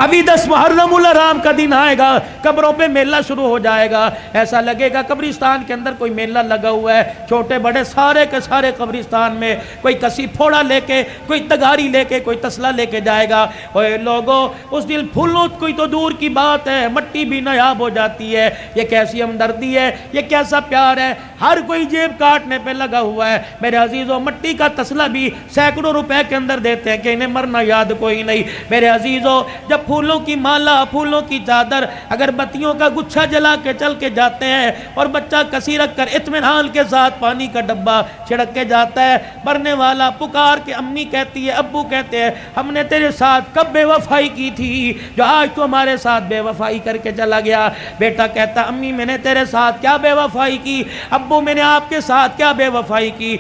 ابھی 10 محرم الحرام کا دن آئے گا، قبروں پہ میلہ شروع ہو جائے گا، ایسا لگے گا قبرستان کے اندر کوئی میلہ لگا ہوا ہے، چھوٹے بڑے سارے کے سارے قبرستان میں کوئی کسی پھوڑا لے کے، کوئی تگاری لے کے، کوئی تسلا لے کے جائے گا۔ اوے لوگوں، اس دن پھولوں کوئی تو دور کی بات ہے، مٹی بھی نایاب ہو جاتی ہے۔ یہ کیسی ہمدردی ہے، یہ کیسا پیار ہے، ہر کوئی جیب کاٹنے پہ لگا ہوا ہے۔ میرے عزیزوں، مٹی کا تسلا بھی سینکڑوں روپے کے اندر دیتے ہیں کہ انہیں مرنا یاد کوئی نہیں۔ میرے عزیزوں، جب پھولوں کی مالا، پھولوں کی چادر، اگر بتیوں کا گچھا جلا کے چل کے جاتے ہیں اور بچہ کسی رکھ کر اطمینان کے ساتھ پانی کا ڈبہ چھڑک کے جاتا ہے، مرنے والا پکار کے امی کہتی ہے، ابو کہتے ہیں، ہم نے تیرے ساتھ کب بے وفائی کی تھی جو آج تو ہمارے ساتھ بے وفائی کر کے چلا گیا؟ بیٹا کہتا، امی میں نے تیرے ساتھ کیا بے وفائی کی، ابو میں نے آپ کے ساتھ کیا بے وفائی کی؟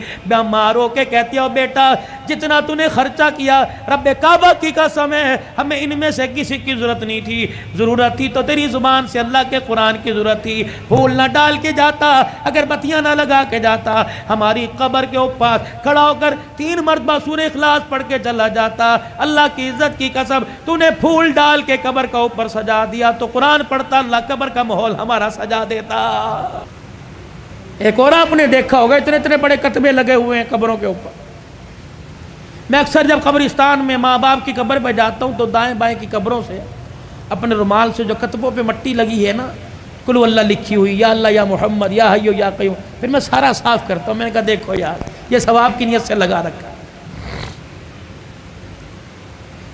ماں رو کے کہتی ہے، بیٹا جتنا تو نے خرچہ کیا رب کعبہ کی قسم ہے ہمیں ان میں سے کسی کی ضرورت نہیں تھی، ضرورت تھی تو تیری زبان سے اللہ کے قرآن کی ضرورت تھی۔ پھول نہ ڈال کے جاتا، اگر بتیاں نہ لگا کے جاتا، ہماری قبر کے اوپر کھڑا ہو کر 3 مرتبہ سورہ اخلاص پڑھ کے چلا جاتا۔ اللہ کی عزت کی قسم، تو نے پھول ڈال کے قبر کا اوپر سجا دیا تو قرآن پڑھتا، اللہ قبر کا ماحول ہمارا سجا دیتا۔ ایک اور آپ نے دیکھا ہوگا، اتنے اتنے بڑے کتبے لگے ہوئے ہیں قبروں کے اوپر۔ میں اکثر جب قبرستان میں ماں باپ کی قبر پہ جاتا ہوں تو دائیں بائیں کی قبروں سے اپنے رومال سے جو کتبوں پہ مٹی لگی ہے نا، قل ہو اللہ لکھی ہوئی، یا اللہ یا محمد یا حی یا قیوم، پھر میں سارا صاف کرتا ہوں۔ میں نے کہا دیکھو یار، یہ ثواب کی نیت سے لگا رکھا۔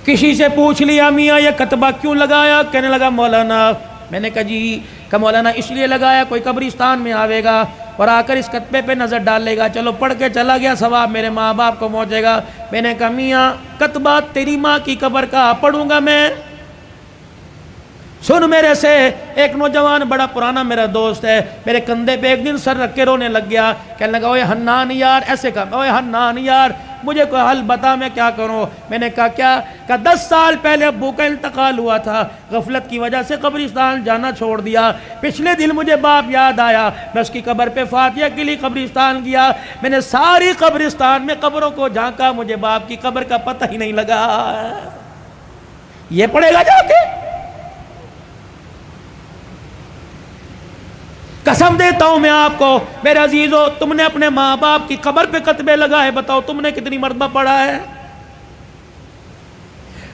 کسی سے پوچھ لیا، میاں یہ کتبہ کیوں لگایا؟ کہنے لگا مولانا، میں نے کہا جی، کہ مولانا اس لیے لگایا کوئی قبرستان میں آوے گا اور آ کر اس کتبے پہ نظر ڈال لے گا، چلو پڑھ کے چلا گیا، ثواب میرے ماں باپ کو پہنچے گا۔ میں نے کہا میاں کتبہ تیری ماں کی قبر کا پڑھوں گا میں؟ سن میرے سے، ایک نوجوان بڑا پرانا میرا دوست ہے، میرے کندھے پہ ایک دن سر رکھ کے رونے لگ گیا، کہنے لگا اوے حنان یار، ایسے کہا، اوے حنان یار مجھے کوئی حل بتا، میں کیا کروں؟ میں نے کہا کیا؟ کہ 10 سال پہلے ابو کا انتقال ہوا تھا، غفلت کی وجہ سے قبرستان جانا چھوڑ دیا، پچھلے دن مجھے باپ یاد آیا، میں اس کی قبر پہ فاتحہ کے لیے قبرستان گیا، میں نے ساری قبرستان میں قبروں کو جھانکا، مجھے باپ کی قبر کا پتہ ہی نہیں لگا۔ یہ پڑھے گا جا کے؟ قسم دیتا ہوں میں آپ کو میرے عزیزو، تم نے اپنے ماں باپ کی قبر پہ کتبے لگائے، بتاؤ تم نے کتنی مرتبہ پڑھا ہے؟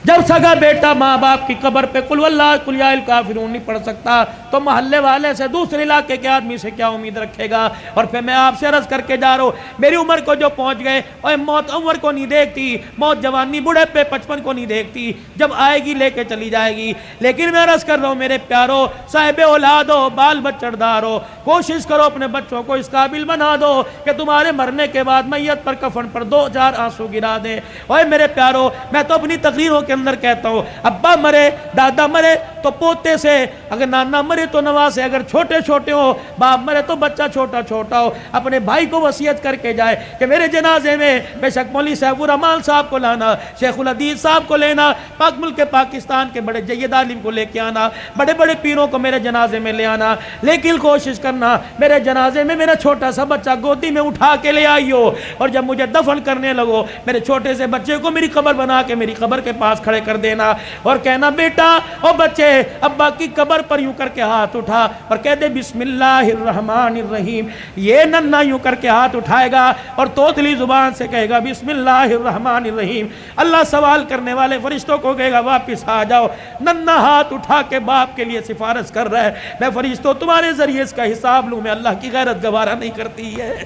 جب سگا بیٹا ماں باپ کی قبر پہ قل واللہ قل یا الکافرون نہیں پڑھ سکتا تو محلے والے سے، دوسرے علاقے کے آدمی سے کیا امید رکھے گا؟ اور پھر میں آپ سے عرض کر کے جا رہا ہوں، میری عمر کو جو پہنچ گئے، اور موت عمر کو نہیں دیکھتی، موت جوانی بڑھے پہ 55 کو نہیں دیکھتی، جب آئے گی لے کے چلی جائے گی۔ لیکن میں عرض کر رہا ہوں میرے پیارو، صاحب اولاد ہو، بال بچڑ دار ہو، کوشش کرو اپنے بچوں کو اس قابل بنا دو کہ تمہارے مرنے کے بعد میت پر کفن پر 2-4 آنسو گرا دیں۔ اوے میرے پیارو، میں تو اپنی تقریروں کے اندر کہتا ہوں، ابا مرے، دادا مرے تو پوتے سے، اگر نانا مرے تو نوا سے، اگر چھوٹے چھوٹے ہو، باپ مرے تو بچہ چھوٹا چھوٹا ہو، اپنے بھائی کو وصیت کر کے جائے کہ میرے جنازے میں بے شک مولوی سیف الرحمان صاحب کو لانا، شیخ الحدیث صاحب کو لینا، پاک ملک پاکستان کے بڑے جید عالم کو لے کے آنا، بڑے بڑے پیروں کو میرے جنازے میں لے آنا، لیکن کوشش کرنا میرے جنازے میں میرا چھوٹا سا بچہ گودی میں اٹھا کے لے آئیو، اور جب مجھے دفن کرنے لگو میرے چھوٹے سے بچے کو میری قبر بنا کے میری قبر کے پاس کھڑے کر دینا، اور کہنا بیٹا او بچے ابا کی قبر پر یوں کر کے ہاتھ اٹھا اور کہہ دے بسم اللہ الرحمن الرحیم۔ یہ ننھا یوں کر کے ہاتھ اٹھائے گا اور توتلی زبان سے کہے گا بسم اللہ الرحمن الرحیم۔ اللہ سوال کرنے والے فرشتوں کو کہے گا واپس آ جاؤ۔ ننھا ہاتھ اٹھا کے باپ کے لیے سفارش کر رہا ہے، میں فرشتوں تمہارے ذریعے اس کا حساب لوں، میں اللہ کی غیرت گوارا نہیں کرتی ہے۔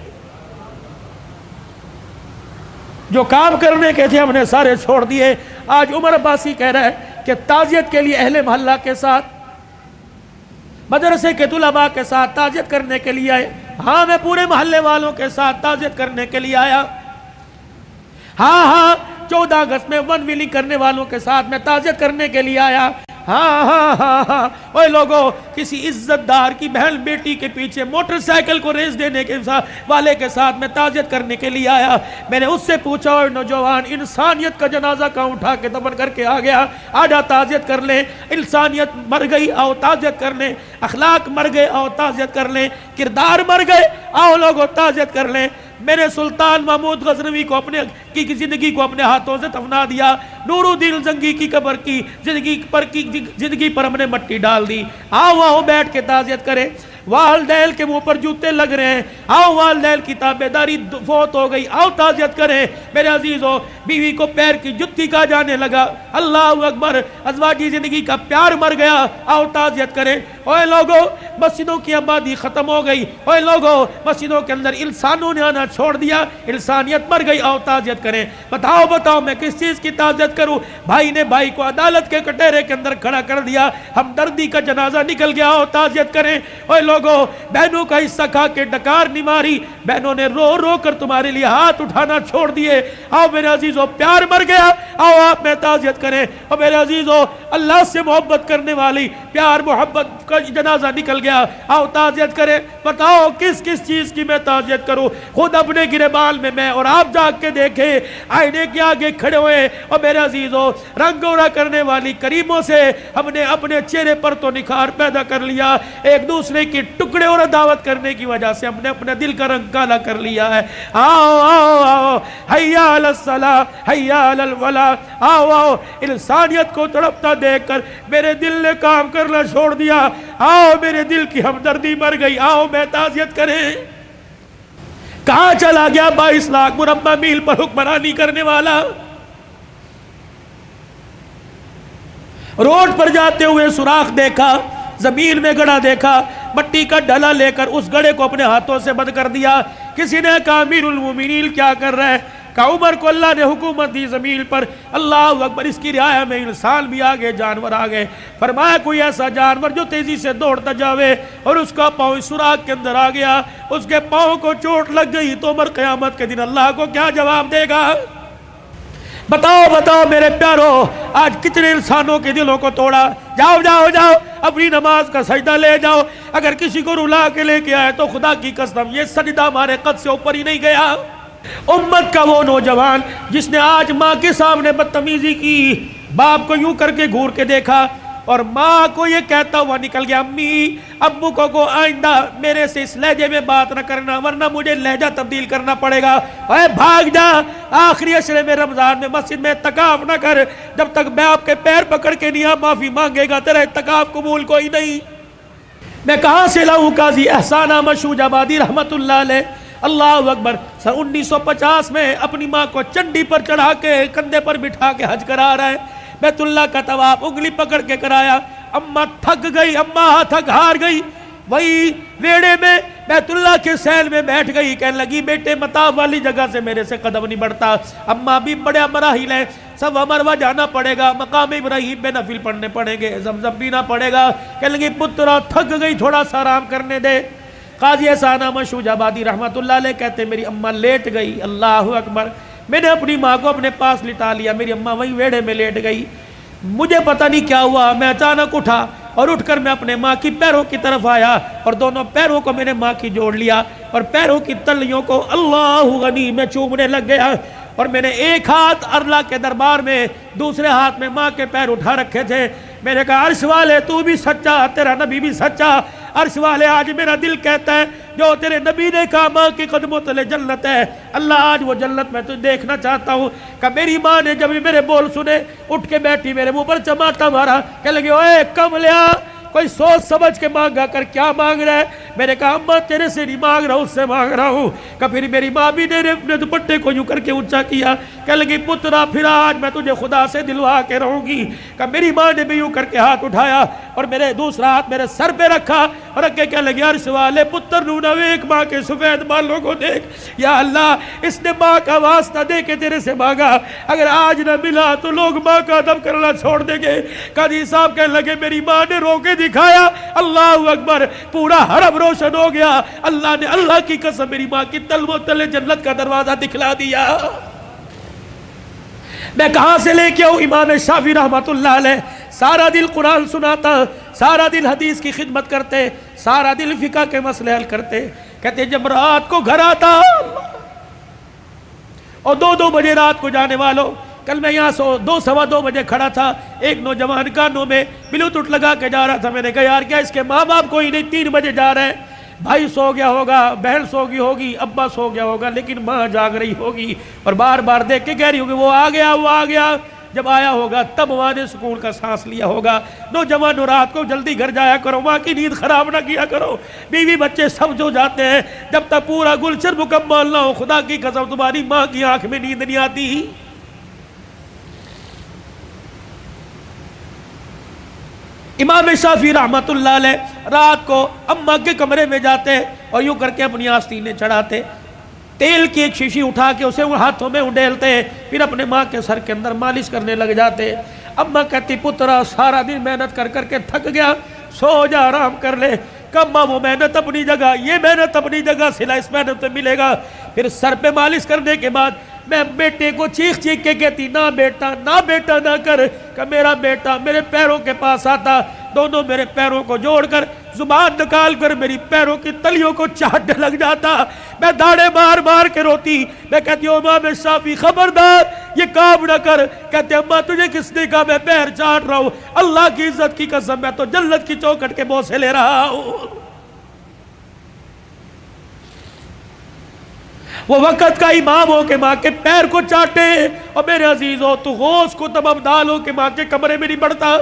جو کام کرنے کے تھے ہم نے سارے چھوڑ دیے۔ آج عمر عباسی کہہ رہا ہے کہ تعزیت کے لیے اہل محلہ کے ساتھ، مدرسے کے طلباء کے ساتھ تعزیت کرنے کے لیے آئے۔ ہاں میں پورے محلے والوں کے ساتھ تعزیت کرنے کے لیے آیا۔ ہاں 14 اگست میں ون ویلنگ کرنے والوں کے ساتھ میں تعزیت کرنے کے لیے آیا۔ ہاں اوے لوگوں، کسی عزت دار کی بہن بیٹی کے پیچھے موٹر سائیکل کو ریس دینے کے والے کے ساتھ میں تعزیت کرنے کے لیے آیا۔ میں نے اس سے پوچھا اوے نوجوان، انسانیت کا جنازہ کہاں اٹھا کے دفن کر کے آ گیا؟ آجا تعزیت کر لیں۔ انسانیت مر گئی، آؤ تعزیت کر لیں۔ اخلاق مر گئے، آؤ تعزیت کر لیں۔ کردار مر گئے، آؤ لوگوں تعزیت کر لیں۔ میرے سلطان محمود غزنوی کو اپنے کی زندگی کو اپنے ہاتھوں سے دفنا دیا، نور الدین زنگی کی قبر کی زندگی پر ہم نے مٹی ڈال دی۔ آؤ آؤ بیٹھ کے تعزیت کریں۔ والدین کے منہ پر جوتے لگ رہے ہیں، آؤ والدین کی تابعداری فوت ہو گئی، آؤ تعزیت کریں۔ میرے عزیزو، بیوی کو پیر کی جتی کہا جانے لگا، اللہ اکبر، ازواجی زندگی کا پیار مر گیا، آؤ تعزیت کریں۔ اوے لوگو، مسجدوں کی آبادی ختم ہو گئی، اوے لوگو، مسجدوں کے اندر انسانوں نے آنا چھوڑ دیا، انسانیت مر گئی، آؤ تعزیت کریں۔ بتاؤ میں کس چیز کی تعزیت کروں؟ بھائی نے بھائی کو عدالت کے کٹہرے کے اندر کھڑا کر دیا، ہمدردی کا جنازہ نکل گیا، آؤ تعزیت کریں۔ اوے لوگو، بہنوں کا حصہ کھا کے ڈکار نہیں ماری، بہنوں نے رو رو کر تمہارے لیے ہاتھ اٹھانا چھوڑ دیے، آؤ میرے عزیزو، پیار مر گیا، آؤ آپ میں تعزیت کریں۔ اور میرے عزیزو، اللہ سے محبت کرنے والی پیار محبت کا جنازہ نکل گیا، آؤ تعزیت کریں۔ بتاؤ کس کس چیز کی میں تعزیت کروں؟ خود اپنے گریبان میں اور آپ جاگ کے دیکھیں، آئینے کے آگے کھڑے ہوئے، اور میرے عزیزو، رنگ گورا کرنے والی کریموں سے ہم نے اپنے چہرے پر تو نکھار پیدا کر لیا، ایک دوسرے کی ٹکڑے اور دعوت کرنے کی وجہ سے ہم نے اپنے دل کا رنگ کالا کر لیا ہے۔ آؤ آؤ آؤ، حیا علی الصلاۃ، حیا علی الفلاح، آؤ آؤ۔ انسانیت کو تڑپتا دیکھ کر میرے دل نے کام کرنا چھوڑ دیا، آؤ میرے دل کی ہمدردی مر گئی، آؤ میں تعزیت کریں۔ کہاں چلا گیا 22 لاکھ مربع میل پر حکمرانی کرنے والا؟ روڈ پر جاتے ہوئے سوراخ دیکھا، زمین میں گڑا دیکھا، مٹی کا ڈلا لے کر اس گڑے کو اپنے ہاتھوں سے بند کر دیا۔ کسی نے کہا امیر المومنین کیا کر رہے ہیں؟ کہا عمر کو اللہ نے حکومت دی زمین پر، اللہ اکبر، اس کی رعایا میں انسان بھی آگے، جانور آگے۔ فرمایا کوئی ایسا جانور جو تیزی سے دوڑتا جاوے اور اس کا پاؤں سوراخ کے اندر آ گیا، اس کے پاؤں کو چوٹ لگ گئی، تو عمر قیامت کے دن اللہ کو کیا جواب دے گا؟ بتاؤ میرے پیارو، آج کتنے انسانوں کے دلوں کو توڑا۔ جاؤ اپنی نماز کا سجدہ لے جاؤ، اگر کسی کو رلا کے لے کے آئے تو خدا کی قسم یہ سجدہ ہمارے قد سے اوپر ہی نہیں گیا۔ امت کا وہ نوجوان جس نے آج ماں کے سامنے بدتمیزی کی، باپ کو یوں کر کے گھور کے دیکھا اور ماں کو یہ کہتا ہوا نکل گیا، امی ابو کو آئندہ میرے سے اس لہجے میں بات نہ کرنا ورنہ مجھے لہجہ تبدیل کرنا پڑے گا، اے بھاگ جا، آخری عشرے میں رمضان میں مسجد میں اعتکاف نہ کر، جب تک میں آپ کے پیر پکڑ کے نہیں معافی مانگے گا تیرا اعتکاف قبول کوئی نہیں۔ میں کہاں سے لاؤں؟ قاضی احسان احمد شوج آبادی رحمت اللہ علیہ، اللہ اکبر، سن 1950 میں اپنی ماں کو چنڈی پر چڑھا کے کندھے پر بٹھا کے حج کرا رہا ہے، بیت اللہ کا طواف انگلی پکڑ کے کرایا، اماں تھک گئی، اماں تھک ہار گئی، وہی ویڑے میں بیت اللہ کے سیل میں بیٹھ گئی، کہنے لگی بیٹے مطاف والی جگہ سے میرے سے قدم نہیں بڑھتا، اماں بھی بڑے مراحل ہیں، صفا مروہ جانا پڑے گا، مقام ابراہیم پہ نفل پڑھنے پڑیں گے، زمزم پینا پڑے گا، کہنے لگی پترا تھک گئی، تھوڑا سا آرام کرنے دے۔ قاضی احسان احمد شوج آبادی رحمت اللہ علیہ کہتے میری اماں لیٹ گئی، اللہ اکبر، میں نے اپنی ماں کو اپنے پاس لٹا لیا، میری اماں وہیں ویڑے میں لیٹ گئی، مجھے پتہ نہیں کیا ہوا، میں اچانک اٹھا اور اٹھ کر میں اپنے ماں کی پیروں کی طرف آیا اور دونوں پیروں کو میں نے ماں کی جوڑ لیا اور پیروں کی تلیوں کو اللہ غنی میں چومنے لگ گیا، اور میں نے ایک ہاتھ اللہ کے دربار میں، دوسرے ہاتھ میں ماں کے پیر اٹھا رکھے تھے، میں نے کہا عرش والے تو بھی سچا، تیرا نبی بھی سچا، عرش والے آج میرا دل کہتا ہے جو تیرے نبی نے کہا ماں کے قدموں تلے جنت ہے، اللہ آج وہ جنت میں تجھے دیکھنا چاہتا ہوں۔ کہ میری ماں نے جب میرے بول سنے اٹھ کے بیٹھی، میرے منہ پر چماٹا مارا، کہنے لگی اوے کملیا کوئی سوچ سمجھ کے مانگا کر، کیا مانگ رہا ہے؟ میں نے کہا اماں تیرے سے نہیں مانگ رہا ہوں، اس سے مانگ رہا ہوں۔ کہ پھر میری ماں بھی نے اپنے دوپٹے کو یوں کر کے اونچا کیا، کہنے لگی پترا پھر آج میں تجھے خدا سے دلوا کے رہوں گی۔ کہ میری ماں نے بھی یوں کر کے ہاتھ اٹھایا اور میرے دوسرا ہاتھ میرے سر پہ رکھا اور اگے کہنے لگی عرش والے پتر نونا ایک ماں کے سفید بالوں کو دیکھ، یا اللہ اس نے ماں کا واسطہ دے کے تیرے سے مانگا، اگر آج نہ ملا تو لوگ ماں کا ادب کرنا چھوڑ دیں گے۔ قاضی صاحب کہنے لگے میری ماں نے رو کے دکھایا، اللہ اکبر، پورا حرم روشن ہو گیا، اللہ نے اللہ کی قسم میری ماں کی تلووں تلے جنت کا دروازہ دکھلا دیا۔ میں کہاں سے لے کے آؤں؟ امام شافعی رحمت اللہ علیہ سارا دل قرآن سناتا، سارا دل حدیث کی خدمت کرتے، سارا دل فقہ کے مسئلے حل کرتے، کہتے جب رات کو گھر آتا اور 2 بجے رات کو جانے والوں، کل میں یہاں 2 بجے کھڑا تھا، ایک نوجوان کانوں میں بلوٹوتھ لگا کے جا رہا تھا، میں نے کہا یار کیا اس کے ماں باپ کوئی نہیں 3 بجے جا رہے ہیں؟ بھائی سو گیا ہوگا، بہن سو گئی ہوگی، ابا سو گیا ہوگا، لیکن ماں جاگ رہی ہوگی اور بار بار دیکھ کے کہہ رہی ہوگی وہ آ گیا، وہ آ گیا۔ جب آیا ہوگا تب ماں نے سکون کا سانس لیا ہوگا۔ نوجوانوں رات کو جلدی گھر جایا کرو، ماں کی نیند خراب نہ کیا کرو۔ بیوی بچے سب جو جاتے ہیں، جب تک پورا گلشن مکمل نہ ہو، خدا کی قسم تمہاری ماں کی آنکھ میں نیند نہیں آتی۔ امام شافعی رحمت اللہ علیہ رات کو اماں کے کمرے میں جاتے اور یوں کر کے اپنی آستینیں چڑھاتے، تیل کی ایک شیشی اٹھا کے اسے ہاتھوں میں انڈیلتے، پھر اپنے ماں کے سر کے اندر مالش کرنے لگ جاتے۔ اماں کہتی پترا سارا دن محنت کر کر کے تھک گیا، سو جا آرام کر لے۔ کما وہ محنت اپنی جگہ، یہ محنت اپنی جگہ، صلہ اس محنت میں ملے گا۔ پھر سر پہ مالش کرنے کے بعد میں بیٹے کو چیخ چیخ کے کہتی نہ بیٹا نہ کر، کہ میرا بیٹا میرے پیروں کے پاس آتا، دونوں میرے پیروں کو جوڑ کر زبان نکال کر میری پیروں کی تلیوں کو چاٹنے لگ جاتا۔ میں داڑے مار مار کے روتی، میں کہتی ہوں امام شافعی خبردار یہ کام نہ کر۔ کہتے اماں تجھے کس نے کہا میں پیر چاٹ رہا ہوں؟ اللہ کی عزت کی قسم میں تو جنت کی چوکھٹ کے بوسے لے رہا ہوں۔ وہ وقت کا امام ہو کہ ماں کے پیر کو چاٹے، اور میرے عزیزوں تو غوث کو تب ابدال ہو کہ ماں کے کمرے میں نہیں بڑھتا۔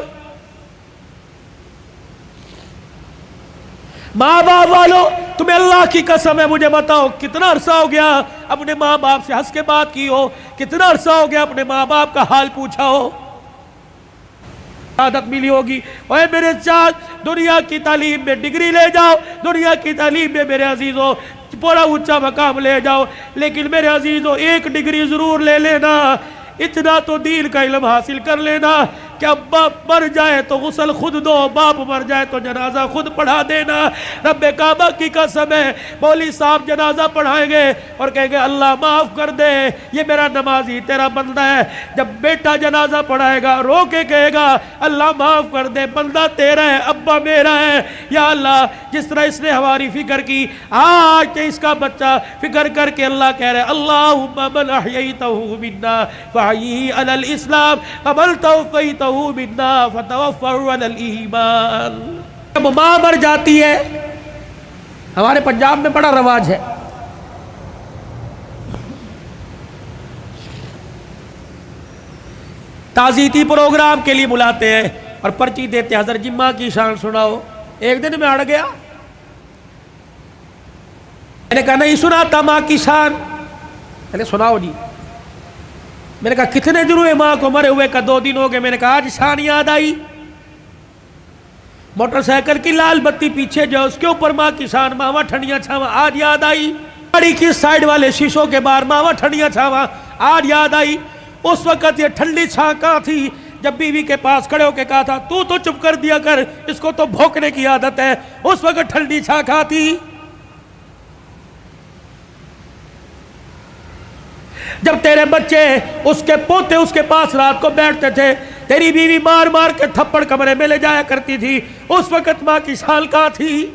ماں باپ والو تمہیں اللہ کی قسم ہے، مجھے بتاؤ کتنا عرصہ ہو گیا اپنے ماں باپ سے ہنس کے بات کی ہو؟ کتنا عرصہ ہو گیا اپنے ماں باپ کا حال پوچھا ہو؟ عادت ملی ہوگی اوے میرے چاچ دنیا کی تعلیم میں ڈگری لے جاؤ، دنیا کی تعلیم میں میرے عزیزوں بڑا اونچا مقام لے جاؤ، لیکن میرے عزیزوں ایک ڈگری ضرور لے لینا، اتنا تو دین کا علم حاصل کر لینا کہ اب باپ مر جائے تو غسل خود دو، باپ مر جائے تو جنازہ خود پڑھا دینا۔ رب کعبہ کی قسم ہے مولوی صاحب جنازہ پڑھائیں گے اور کہیں گے اللہ معاف کر دے یہ میرا نمازی تیرا بندہ ہے۔ جب بیٹا جنازہ پڑھائے گا رو کے کہے گا اللہ معاف کر دے بندہ تیرا ہے ابا میرا ہے۔ یا اللہ جس طرح اس نے ہماری فکر کی، آج کہ اس کا بچہ فکر کر کے اللہ کہہ رہے اللہم من احییتہ منا فحیی علی الاسلام ومن توفیتہ منا فتوفہ علی الایمان۔ جب ماں مر جاتی ہے، ہمارے پنجاب میں بڑا رواج ہے، تعزیتی پروگرام کے لیے بلاتے ہیں اور پرچی دیتے ہیں حضرت جی ماں کی شان سناؤ۔ ایک دن میں اڑ گیا، میں نے کہا نہیں سناتا ماں کی شان، میں نے سناؤ جی۔ میں نے کہا کتنے دن ہوئے ماں کو مرے ہوئے؟ کا 2 دن ہو گئے۔ میں نے کہا آج شان یاد آئی، موٹر سائیکل کی لال بتی پیچھے جو اس کے اوپر ماں کی شان، ماما ٹھنڈیاں چھاواں آج یاد آئی۔ گاڑی کی سائیڈ والے شیشوں کے باہر ماما ٹھنڈیاں چھاواں آج یاد آئی۔ اس وقت یہ ٹھنڈی چھاں کہاں تھی جب بیوی کے پاس کھڑے ہو کے کہا تھا تو چپ کر دیا کر، اس کو تو بھونکنے کی عادت ہے۔ اس وقت ٹھنڈی چھاں کہاں تھی؟ جب تیرے بچے اس کے پوتے اس کے پاس رات کو بیٹھتے تھے، تیری بیوی مار مار کے تھپڑ کمرے میں لے جایا کرتی تھی، اس وقت ماں کی شان کہاں تھی؟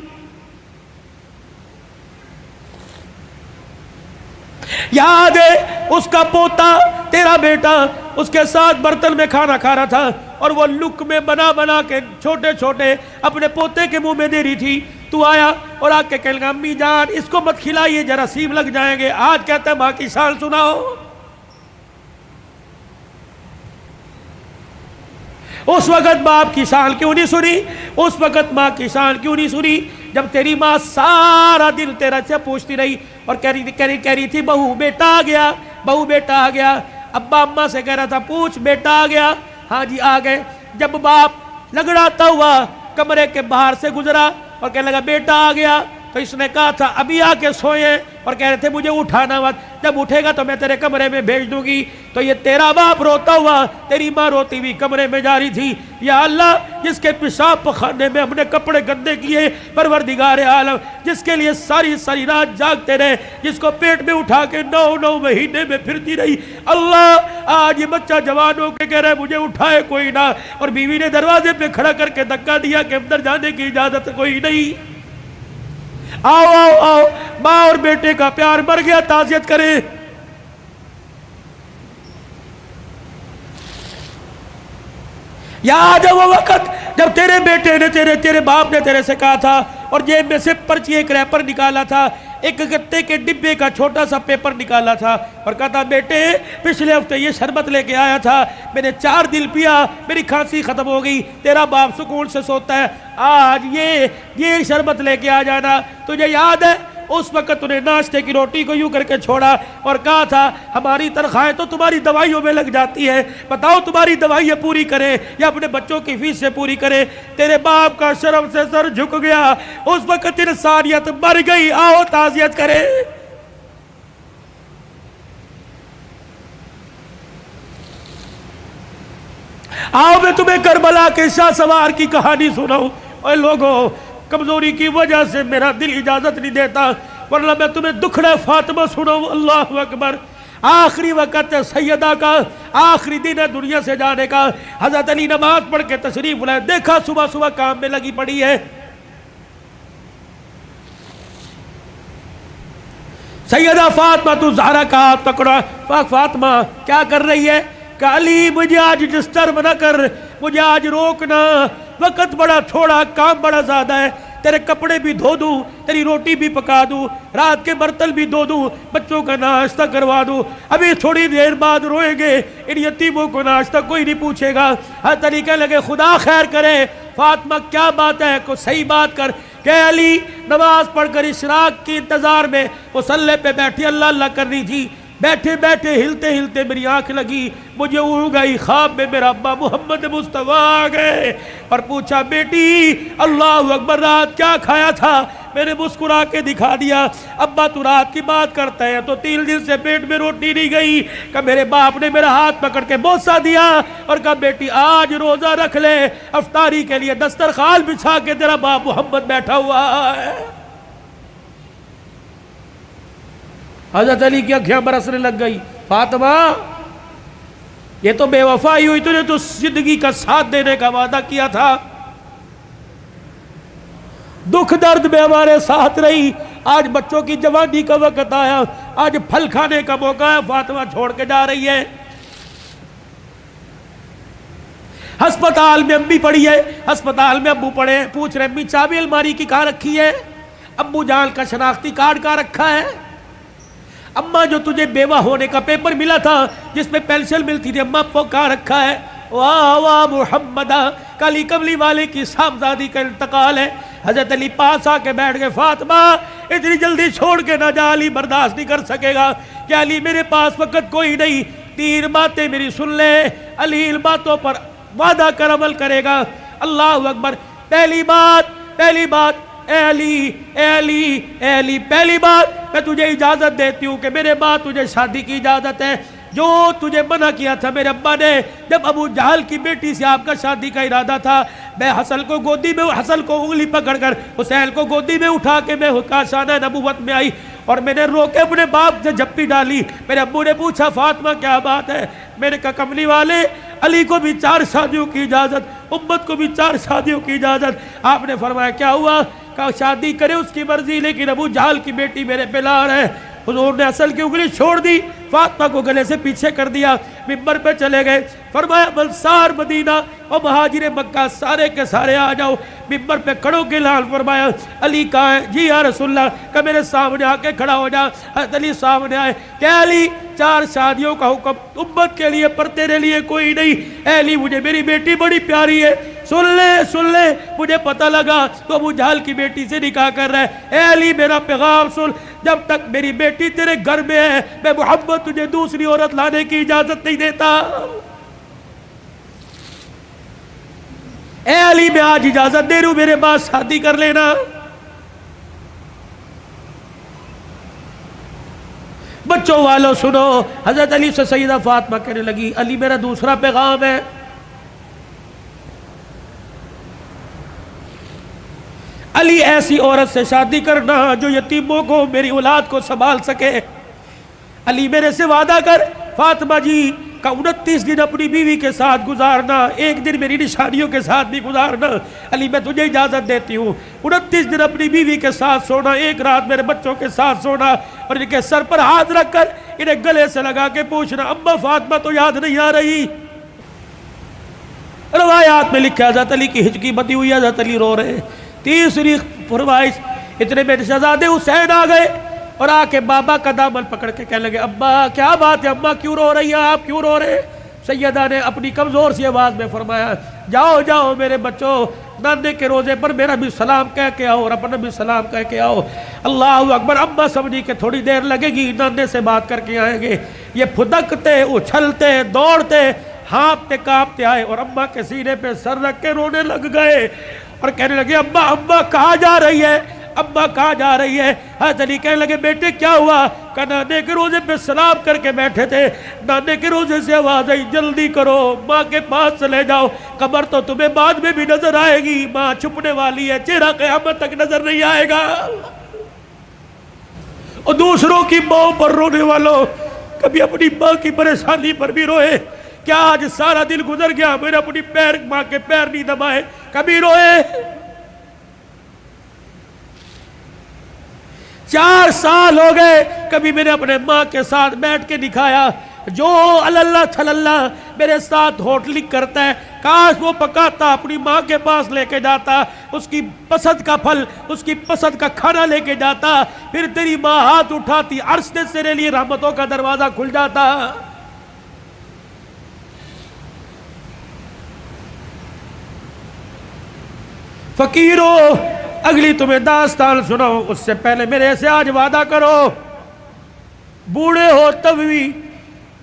یاد ہے اس کا پوتا تیرا بیٹا اس کے ساتھ برتن میں کھانا کھا رہا تھا اور وہ لک میں بنا بنا کے چھوٹے چھوٹے اپنے پوتے کے منہ میں دے رہی تھی، تو آیا اور آ کے کہنے لگا امی جان اس کو مت کھلائیے جراثیم لگ جائیں گے۔ آج کہتا ہے ماں کی شان سناؤ۔ اس وقت باپ کی شان کیوں نہیں سنی؟ اس وقت ماں کی شان کیوں نہیں سنی؟ جب تیری ماں سارا دن تیرا سے پوچھتی رہی اور کہہ رہی تھی بہو بیٹا آ گیا، بہو بیٹا آ گیا۔ ابا اماں سے کہہ رہا تھا پوچھ بیٹا آ گیا؟ ہاں جی آ گئے۔ جب باپ لگڑاتا ہوا کمرے کے باہر سے گزرا اور کہنے لگا بیٹا آ گیا، تو اس نے کہا تھا ابھی آ کے سوئے اور کہہ رہے تھے مجھے اٹھانا مت، جب اٹھے گا تو میں تیرے کمرے میں بھیج دوں گی۔ تو یہ تیرا باپ روتا ہوا تیری ماں روتی ہوئی کمرے میں جا رہی تھی۔ یا اللہ جس کے پیشاب پخانے میں ہم نے کپڑے گندے کیے، پروردگار عالم جس کے لیے ساری ساری رات جاگتے رہے، جس کو پیٹ میں اٹھا کے 9 مہینے میں پھرتی رہی، اللہ آج یہ بچہ جوان ہو کے کہہ رہا ہے مجھے اٹھائے کوئی نہ، اور بیوی نے دروازے پہ کھڑا کر کے دھکا دیا کہ اندر جانے کی اجازت کوئی نہیں۔ آؤ آؤ آؤ ماں اور بیٹے کا پیار مر گیا، تعزیت کریں۔ یاد ہے وہ وقت جب تیرے بیٹے نے تیرے باپ نے تیرے سے کہا تھا اور جیب میں سے پرچی ایک ریپر نکالا تھا، ایک گتے کے ڈبے کا چھوٹا سا پیپر نکالا تھا اور کہا تھا بیٹے پچھلے ہفتے یہ شربت لے کے آیا تھا، میں نے 4 دن پیا، میری کھانسی ختم ہو گئی، تیرا باپ سکون سے سوتا ہے، آج یہ شربت لے کے آ جانا۔ تجھے یاد ہے اس وقت تُو نے ناشتے کی روٹی کو یوں کر کے چھوڑا اور کہا تھا ہماری تنخواہیں تو تمہاری دوائیوں میں لگ جاتی ہے، بتاؤ تمہاری دوائیاں پوری کرے یا اپنے بچوں کی فیس سے پوری کرے۔ تیرے باپ کا شرم سے سر جھک گیا، اس وقت انسانیت مر گئی، آؤ تعزیت کرے۔ آؤ میں تمہیں کربلا کے شاہ سوار کی کہانی سناؤں۔ اے لوگو، کمزوری کی وجہ سے میرا دل اجازت نہیں دیتا، ورنہ میں تمہیں دکھڑے فاطمہ سناؤں۔ اللہ اکبر۔ آخری وقت ہے سیدہ کا، آخری دن ہے دنیا سے جانے کا۔ حضرت علی نماز پڑھ کے تشریف لائے، دیکھا صبح صبح کام میں لگی پڑی ہے۔ سیدہ فاطمہ تو زہرا کا ہاتھ پکڑا، فاطمہ کیا کر رہی ہے؟ کہ علی مجھے آج ڈسٹرب نہ کر، مجھے آج روکنا، وقت بڑا تھوڑا، کام بڑا زیادہ ہے، تیرے کپڑے بھی دھو دوں، تیری روٹی بھی پکا دوں، رات کے برتن بھی دھو دوں، بچوں کا ناشتہ کروا دوں، ابھی تھوڑی دیر بعد روئیں گے، ان یتیموں کو ناشتہ کوئی نہیں پوچھے گا۔ ہر طریقے لگے خدا خیر کرے۔ فاطمہ کیا بات ہے، کوئی صحیح بات کر۔ کہ علی نماز پڑھ کر اشراق کی انتظار میں مصلی پہ بیٹھی اللہ اللہ کر رہی تھی، بیٹھے بیٹھے ہلتے ہلتے میری آنکھ لگی، مجھے اونگ آئی، خواب میں میرا ابا محمد مصطفیٰ آ گئے اور پوچھا بیٹی اللہ اکبر رات کیا کھایا تھا؟ میں نے مسکرا کے دکھا دیا۔ ابا تو رات کی بات کرتا ہے تو 3 دن سے پیٹ میں روٹی نہیں گئی۔ کہ میرے باپ نے میرا ہاتھ پکڑ کے بوسہ دیا اور کہا بیٹی آج روزہ رکھ لے، افطاری کے لیے دسترخوان بچھا کے تیرا باپ محمد بیٹھا ہوا ہے۔ حضرت علی کی آنکھیں برسنے لگ گئی۔ فاطمہ یہ تو بے وفائی ہوئی، تو نے تو زندگی کا ساتھ دینے کا وعدہ کیا تھا، دکھ درد میں ہمارے ساتھ رہی، آج بچوں کی جوانی کا وقت آیا، آج پھل کھانے کا موقع ہے، فاطمہ چھوڑ کے جا رہی ہے۔ ہسپتال میں امی پڑی ہے، ہسپتال میں ابو پڑے، پوچھ رہے امی چابی الماری کی کہاں رکھی ہے؟ ابو جان کا شناختی کارڈ کہاں رکھا ہے؟ اماں جو تجھے بیوہ ہونے کا پیپر ملا تھا جس میں پینشن ملتی تھی، اماں کو کہاں رکھا ہے؟ واہ واہ محمدہ، کالی کملی والے کی صاحبزادی کا انتقال ہے۔ حضرت علی پاس آ کے بیٹھ گئے۔ فاطمہ اتنی جلدی چھوڑ کے نہ جا، علی برداشت نہیں کر سکے گا۔ کہ علی میرے پاس وقت کوئی نہیں، 3 باتیں میری سن لے، علی ان باتوں پر وعدہ کر عمل کرے گا۔ اللہ اکبر۔ پہلی بات اے علی، پہلی بات میں تجھے اجازت دیتی ہوں کہ میرے بعد تجھے شادی کی اجازت ہے۔ جو تجھے منع کیا تھا میرے ابا نے، جب ابو جہل کی بیٹی سے آپ کا شادی کا ارادہ تھا، میں حسن کو گودی میں، حسن کو انگلی پکڑ کر حسین کو گودی میں اٹھا کے میں کاشانہ نبوت میں آئی اور میں نے رو کے اپنے باپ سے جھپی ڈالی۔ میرے ابو نے پوچھا فاطمہ کیا بات ہے؟ میں نے کہا کملی والے، علی کو بھی 4 شادیوں کی اجازت، امت کو بھی 4 شادیوں کی اجازت۔ آپ نے فرمایا کیا ہوا؟ کہا شادی کرے اس کی مرضی، لیکن ابو جہل کی بیٹی میرے پہ لار ہے۔ حضور نے اصل کی انگلی چھوڑ دی، فاطمہ کو گلے سے پیچھے کر دیا، منبر پہ چلے گئے۔ فرمایا انصار مدینہ اور مہاجر مکہ سارے کے سارے آ جاؤ۔ منبر پہ کھڑوں کے لال فرمایا علی کہاں ہے؟ جی یا رسول اللہ۔ کہ میرے سامنے آ کے کھڑا ہو جا۔ حضرت علی سامنے آئے کہ علی 4 شادیوں کا حکم امت کے لیے پر تیرے لیے کوئی نہیں۔ اے علی مجھے میری بیٹی بڑی پیاری ہے، سن لے، مجھے پتہ لگا تو ابو جہل کی بیٹی سے نکاح کر رہا ہے۔ اے علی میرا پیغام سن، جب تک میری بیٹی تیرے گھر میں ہے میں محمد تجھے دوسری عورت لانے کی اجازت نہیں دیتا۔ اے علی میں آج اجازت دے رہا ہوں، میرے بعد شادی کر لینا۔ بچوں والوں سنو، حضرت علی سے سیدہ فاطمہ کہنے لگی علی میرا دوسرا پیغام ہے، علی ایسی عورت سے شادی کرنا جو یتیموں کو، میری اولاد کو سنبھال سکے۔ علی میرے سے وعدہ کر، فاطمہ جی کا 29 دن اپنی بیوی کے ساتھ گزارنا، 1 دن میری نشانیوں کے ساتھ بھی گزارنا۔ علی میں تجھے اجازت دیتی ہوں، 29 دن اپنی بیوی کے ساتھ سونا، 1 رات میرے بچوں کے ساتھ سونا، اور ان کے سر پر ہاتھ رکھ کر انہیں گلے سے لگا کے پوچھنا اما فاطمہ تو یاد نہیں آ رہی؟ روایات میں لکھا حضرت علی کی ہچکی بندی ہوئی، حضرت علی رو رہے۔ تیسری فرمائش، اتنے میں شہزادے حسین آ گئے اور آ کے بابا کا دامن پکڑ کے کہنے لگے ابا کیا بات ہے، ابا کیوں رو رہی ہیں آپ، کیوں رو رہے؟ سیدہ نے اپنی کمزور سی آواز میں فرمایا جاؤ جاؤ میرے بچوں، نانے کے روزے پر میرا بھی سلام کہہ کے آؤ اور اپنا بھی سلام کہہ کے آؤ۔ اللہ اکبر۔ ابا سمجھی کہ تھوڑی دیر لگے گی، نانے سے بات کر کے آئیں گے۔ یہ پھدکتے اچھلتے دوڑتے ہانپتے کانپتے آئے اور ابا کے سینے پہ سر رکھ کے رونے لگ گئے اور کہنے لگے ابا ابا کہاں جا رہی ہے، ابا کہاں جا رہی ہے؟ حضرت علی کہنے لگے بیٹے کیا ہوا؟ کہ نانے کے روزے پہ سلام کر کے بیٹھے تھے، نانے کے روزے سے آواز آئی جلدی کرو ماں کے پاس چلے جاؤ، قبر تو تمہیں بعد میں بھی نظر آئے گی، ماں چھپنے والی ہے، چہرہ قیامت تک نظر نہیں آئے گا۔ اور دوسروں کی ماں پر رونے والوں کبھی اپنی ماں کی پریشانی پر بھی روئے۔ کیا آج سارا دل گزر گیا میرے اپنی پیر ماں کے پیر نہیں دبائے، کبھی روئے؟ 4 سال ہو گئے کبھی میں نے اپنے ماں کے ساتھ بیٹھ کے دکھایا، جو اللہ چھلاللہ میرے ساتھ ہوٹلی کرتا ہے کاش وہ پکاتا اپنی ماں کے پاس لے کے جاتا، اس کی پسند کا پھل اس کی پسند کا کھانا لے کے جاتا، پھر تیری ماں ہاتھ اٹھاتی، عرش سے تیرے لیے رحمتوں کا دروازہ کھل جاتا۔ فقیرو اگلی تمہیں داستان سناؤ اس سے پہلے میرے سے آج وعدہ کرو، بوڑھے ہو تب بھی،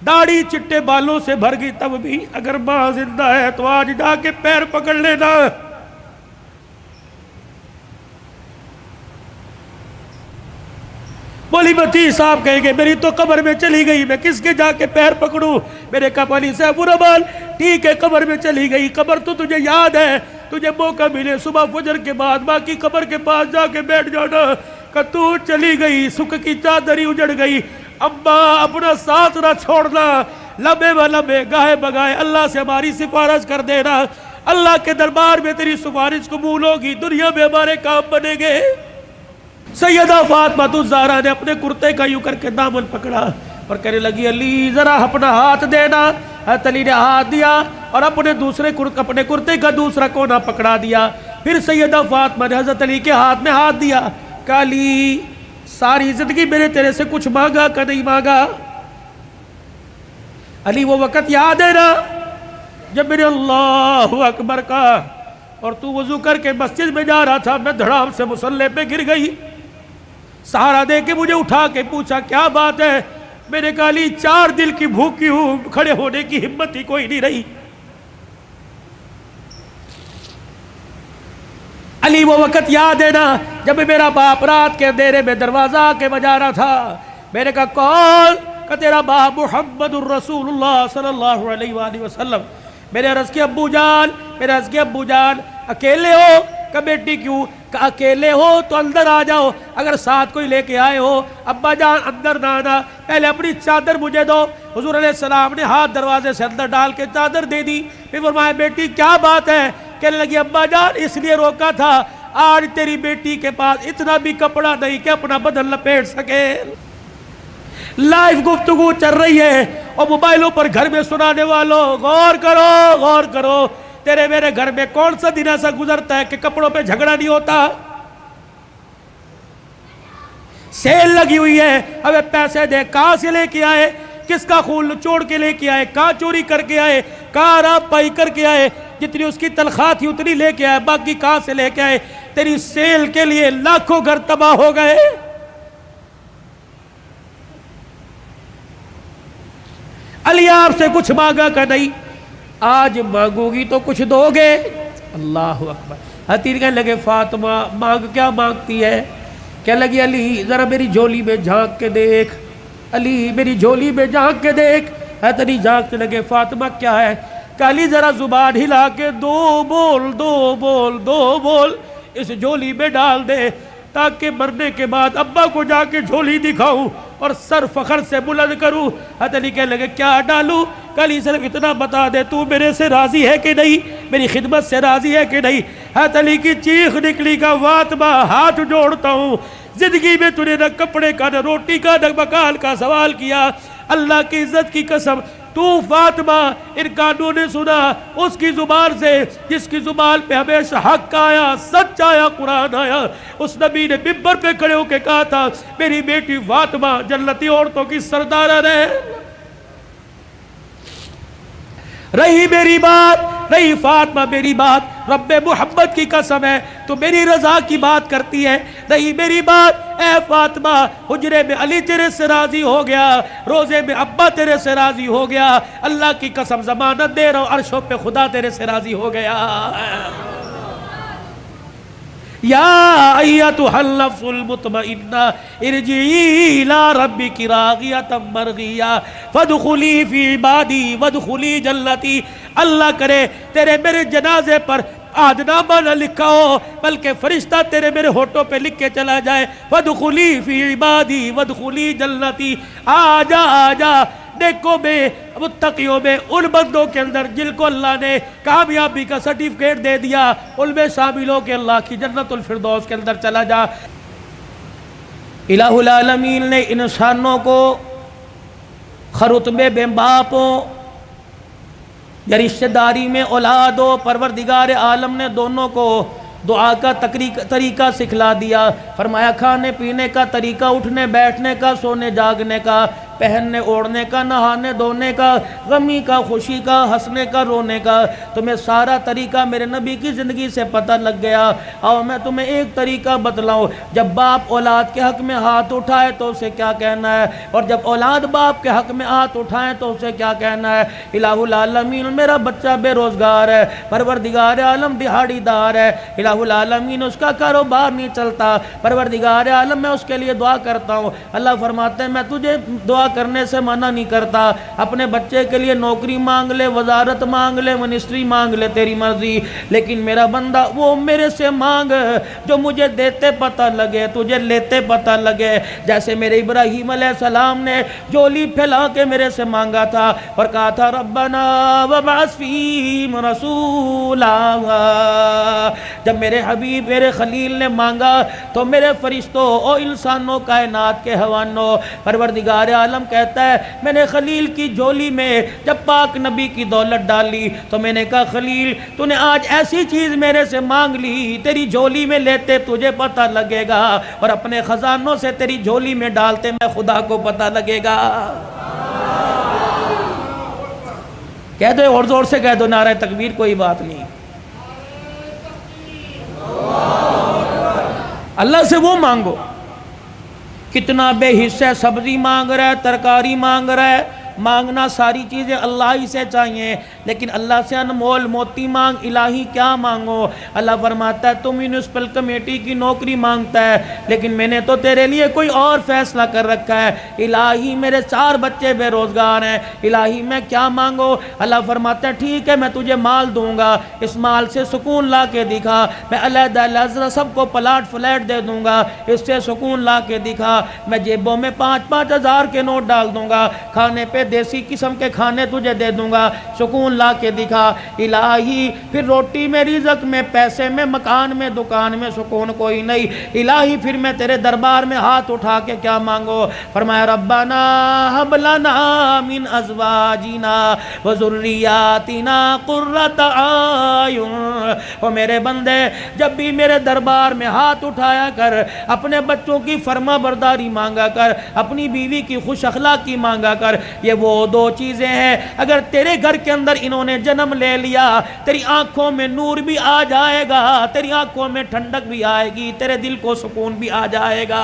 داڑھی چٹے بالوں سے بھر گئی تب بھی، اگر ماں زندہ ہے تو آج جا کے پیر پکڑ لینا۔ مولی بتی صاحب کہیں گے میری تو قبر میں چلی گئی، میں کس کے جا کے پیر پکڑوں؟ میرے کہا مولی صاحب الرحمان ٹھیک ہے قبر میں چلی گئی، قبر تو تجھے یاد ہے، تجھے موقع ملے صبح فجر کے بعد ماں کی قبر کے پاس جا کے بیٹھ جانا، کہ تو چلی گئی سکھ کی چادری اجڑ گئی، ابا اپنا ساتھ نہ چھوڑنا، لمبے و لمبے گاہے بگائے اللہ سے ہماری سفارش کر دینا، اللہ کے دربار میں تیری سفارش قبول ہوگی، دنیا میں ہمارے کام بنے گے۔ سیدہ فاطمہ الزہرا نے اپنے کرتے کا یوں کر کے دامن پکڑا اور کہنے لگی علی ذرا اپنا ہاتھ دینا۔ حضرت علی نے ہاتھ دیا اور اپنے کرتے کا دوسرا کونا پکڑا دیا، پھر سیدہ فاطمہ نے حضرت علی کے ہاتھ میں ہاتھ دیا، کہا علی ساری زندگی میں نے تیرے سے کچھ مانگا کہ نہیں مانگا؟ علی وہ وقت یاد ہے نا جب میں نے اللہ اکبر کہا اور تو وضو کر کے مسجد میں جا رہا تھا، میں دھڑام سے مصلی پہ گر گئی، سہارا دے کے مجھے اٹھا کے پوچھا کیا بات ہے؟ میں نے کہا علی 4 دل کی بھوکی ہوں، کھڑے ہونے کی ہمت ہی کوئی نہیں رہی۔ علی وہ وقت یاد ہے نا جب میرا باپ رات کے اندھیرے میں دروازہ کے بجا رہا تھا، میں نے کہا کون؟ کہ تیرا باپ محمد الرسول اللہ صلی اللہ علیہ وآلہ وسلم۔ میں نے عرض کی ابو جان اکیلے ہو؟ کہ بیٹی کیوں؟ کہ اکیلے ہو تو اندر آ جاؤ، اگر ساتھ کوئی لے کے آئے ہو ابا جان اندر نہ آنا، پہلے اپنی چادر مجھے دو۔ حضور علیہ السلام نے ہاتھ دروازے سے اندر ڈال کے چادر دے دی، پھر فرمایا بیٹی کیا بات ہے؟ کہنے لگی ابا جان اس لیے روکا تھا آج تیری بیٹی کے پاس اتنا بھی کپڑا نہیں کہ اپنا بدن لپیٹ سکے۔ لائیو گفتگو چل رہی ہے اور موبائلوں پر گھر میں سنانے والوں غور کرو، تیرے میرے گھر میں کون سا دن ایسا گزرتا ہے کہ کپڑوں پہ جھگڑا نہیں ہوتا؟ سیل لگی ہوئی ہے، ہمیں پیسے دے، کہاں سے لے کے آئے؟ کس کا خون نچوڑ کے لے کے آئے؟ کہاں چوری کر کے آئے؟ کہاں راب پائی کر کے آئے؟ جتنی اس کی تنخواہ تھی اتنی لے کے آئے، باقی کہاں سے لے کے آئے؟ تیری سیل کے لیے لاکھوں گھر تباہ ہو گئے۔ علی آپ سے کچھ مانگا کہ نہیں؟ آج مانگو گی تو کچھ دو گے؟ اللہ اکبر۔ حتیر کہنے لگے فاطمہ مانگ کیا مانگتی ہے؟ کہنے لگی علی ذرا میری جھولی میں جھانک کے دیکھ، علی میری جھولی میں جھانک کے دیکھ۔ حضرت علی جھانکنے لگے فاطمہ کیا ہے؟ کہ علی ذرا زبان ہلا کے دو بول اس جھولی میں ڈال دے، تاکہ مرنے کے بعد ابا کو جا کے جھولی دکھاؤں اور سر فخر سے بلند کروں۔ حضرت علی کہنے لگے کیا ڈالوں؟ کہ علی صرف اتنا بتا دے تو میرے سے راضی ہے کہ نہیں، میری خدمت سے راضی ہے کہ نہیں؟ حضرت علی کی چیخ نکلی کہ فاطمہ ہاتھ جوڑتا ہوں، زندگی میں تو نے نہ کپڑے کا نہ روٹی کا نہ مکان کا سوال کیا، اللہ کی عزت کی قسم تو فاطمہ ان کانوں نے سنا اس کی زبان سے جس کی زبان پہ ہمیشہ حق آیا، سچ آیا، قرآن آیا. اس نبی نے ممبر پہ کھڑے ہو کے کہا تھا میری بیٹی فاطمہ جنتی عورتوں کی سردارہ ہے. رہی میری بات، رہی فاطمہ میری بات، رب محمد کی قسم ہے تو میری رضا کی بات کرتی ہے. رہی میری بات، اے فاطمہ حجرے میں علی تیرے سے راضی ہو گیا، روزے میں ابا تیرے سے راضی ہو گیا، اللہ کی قسم ضمانت دے رہا ہوں عرشوں پہ خدا تیرے سے راضی ہو گیا. یا ایتھا النفس المطمئنہ ارجعی الی ربک راغیۃ مرضیہ فادخلی فی عبادی وادخلی جنتی. اللہ کرے تیرے میرے جنازے پر آدنامہ نہ لکھا ہو بلکہ فرشتہ تیرے میرے ہونٹوں پہ لکھ کے چلا جائے وادخلی فی عبادی وادخلی جنتی. آجا آجا نیکوں میں متقیوں میں ان بندوں کے اندر جن کو اللہ نے کامیابی کا سرٹیفکیٹ دے دیا ان میں شامل ہو کے اللہ کی جنت الفردوس کے اندر چلا جا. الہ العالمین نے انسانوں کو خرطبے بے باپ ہو یا رشتہ داری میں اولاد ہو، پروردگار عالم نے دونوں کو دعا کا طریقہ سکھلا دیا. فرمایا کھانے پینے کا طریقہ، اٹھنے بیٹھنے کا، سونے جاگنے کا، پہننے اوڑھنے کا، نہانے دھونے کا، غمی کا، خوشی کا، ہنسنے کا، رونے کا، تمہیں سارا طریقہ میرے نبی کی زندگی سے پتہ لگ گیا. اور میں تمہیں ایک طریقہ بتلاؤں، جب باپ اولاد کے حق میں ہاتھ اٹھائے تو اسے کیا کہنا ہے، اور جب اولاد باپ کے حق میں ہاتھ اٹھائیں تو اسے کیا کہنا ہے. الہ العالمین میرا بچہ بے روزگار ہے، پروردگار عالم دہاڑی دار ہے، الہ العالمین اس کا کاروبار نہیں چلتا، پروردگار عالم میں اس کے لیے دعا کرتا ہوں. اللہ فرماتے ہیں میں تجھے دعا کرنے سے منع نہیں کرتا، اپنے بچے کے لیے نوکری مانگ لے، وزارت مانگ لے، منسٹری مانگ لے، تیری مرضی، لیکن میرا بندہ وہ میرے سے مانگ جو مجھے دیتے پتہ لگے تجھے لیتے پتہ لگے. جیسے میرے ابراہیم علیہ السلام نے جولی پھیلا کے میرے سے مانگا تھا اور کہا تھا ربنا وابعث فیہم رسولا. جب میرے حبیب میرے خلیل نے مانگا تو میرے فرشتوں اور انسانوں کائنات کے حوانوں پروردگار عالم کہتا ہے میں نے خلیل کی جھولی میں جب پاک نبی کی دولت ڈالی تو میں نے کہا خلیل تو نے آج ایسی چیز میرے سے مانگ لی تیری جھولی میں لیتے تجھے پتہ لگے گا اور اپنے خزانوں سے تیری جھولی میں ڈالتے میں خدا کو پتہ لگے گا. کہہ دو اور زور سے کہہ دو نعرہ تکبیر، کوئی بات نہیں. اللہ سے وہ مانگو کتنا بے حصہ سبزی مانگ رہا ہے، ترکاری مانگ رہا ہے، مانگنا ساری چیزیں اللہ ہی سے چاہیے، لیکن اللہ سے انمول موتی مانگ، الہی کیا مانگو. اللہ فرماتا ہے تم میونسپل کمیٹی کی نوکری مانگتا ہے لیکن میں نے تو تیرے لیے کوئی اور فیصلہ کر رکھا ہے. الہی میرے 4 بچے بے روزگار ہیں، الہی میں کیا مانگو. اللہ فرماتا ہے ٹھیک ہے میں تجھے مال دوں گا، اس مال سے سکون لا کے دکھا، میں علیحدہ علیحدہ سب کو پلاٹ فلیٹ دے دوں گا، اس سے سکون لا کے دکھا، میں جیبوں میں 5-5 ہزار کے نوٹ ڈال دوں گا، کھانے پہ دیسی قسم کے کھانے تجھے دے دوں گا، سکون لا کے دکھا. الہی پھر روٹی میں، رزق میں، پیسے میں، مکان میں، دکان میں سکون کوئی نہیں. الہی پھر میں تیرے دربار میں ہاتھ اٹھا کے کیا مانگو. فرمایا ربنا ہب لنا من ازواجنا وذریاتنا قرۃ اعین. او میرے بندے جب بھی میرے دربار میں ہاتھ اٹھایا کر، اپنے بچوں کی فرما برداری مانگا کر، اپنی بیوی کی خوش اخلاقی مانگا کر. یہ وہ 2 چیزیں ہیں اگر تیرے گھر کے اندر انہوں نے جنم لے لیا تیری آنکھوں میں نور بھی آ جائے گا، تیری آنکھوں میں ٹھنڈک بھی آئے گی، تیرے دل کو سکون بھی آ جائے گا.